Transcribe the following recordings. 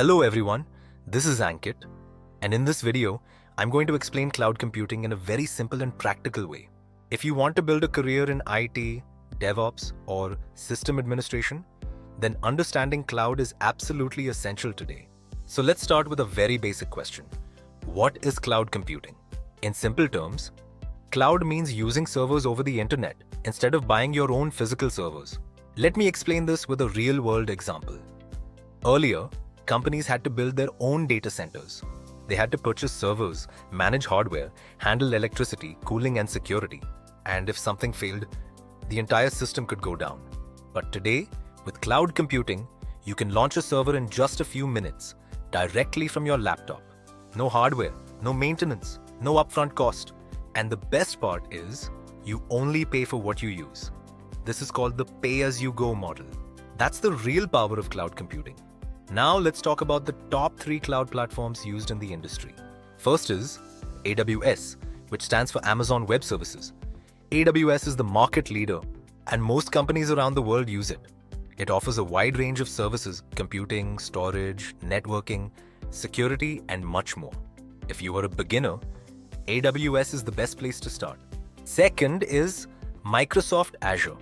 Hello everyone, this is Ankit, and in this video, I'm going to explain cloud computing in a very simple and practical way. If you want to build a career in IT, DevOps, or system administration, then understanding cloud is absolutely essential today. So let's start with a very basic question. What is cloud computing? In simple terms, cloud means using servers over the internet instead of buying your own physical servers. Let me explain this with a real-world example. Earlier, companies had to build their own data centers. They had to purchase servers, manage hardware, handle electricity, cooling, and security. And if something failed, the entire system could go down. But today, with cloud computing, you can launch a server in just a few minutes, directly from your laptop. No hardware, no maintenance, no upfront cost. And the best part is, you only pay for what you use. This is called the pay-as-you-go model. That's the real power of cloud computing. Now let's talk about the top 3 cloud platforms used in the industry. First is AWS, which stands for Amazon Web Services. AWS is the market leader, and most companies around the world use it. It offers a wide range of services: computing, storage, networking, security, and much more. If you are a beginner, AWS is the best place to start. Second is Microsoft Azure.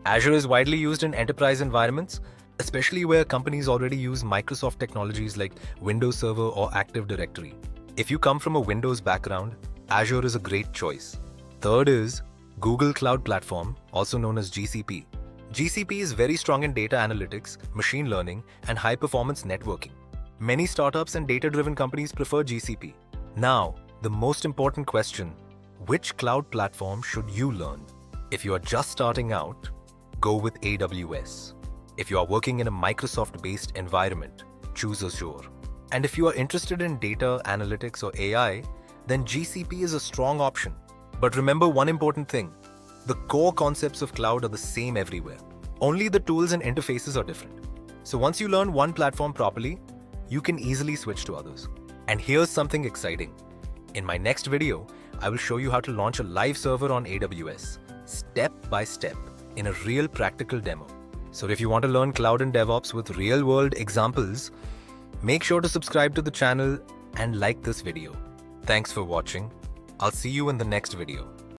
Azure is widely used in enterprise environments, especially where companies already use Microsoft technologies like Windows Server or Active Directory. If you come from a Windows background, Azure is a great choice. Third is Google Cloud Platform, also known as GCP. GCP is very strong in data analytics, machine learning, and high-performance networking. Many startups and data-driven companies prefer GCP. Now, the most important question: which cloud platform should you learn? If you are just starting out, go with AWS. If you are working in a Microsoft-based environment, choose Azure. And if you are interested in data, analytics, or AI, then GCP is a strong option. But remember one important thing: the core concepts of cloud are the same everywhere. Only the tools and interfaces are different. So once you learn one platform properly, you can easily switch to others. And here's something exciting. In my next video, I will show you how to launch a live server on AWS, step by step, in a real practical demo. So if you want to learn cloud and DevOps with real-world examples, make sure to subscribe to the channel and like this video. Thanks for watching. I'll see you in the next video.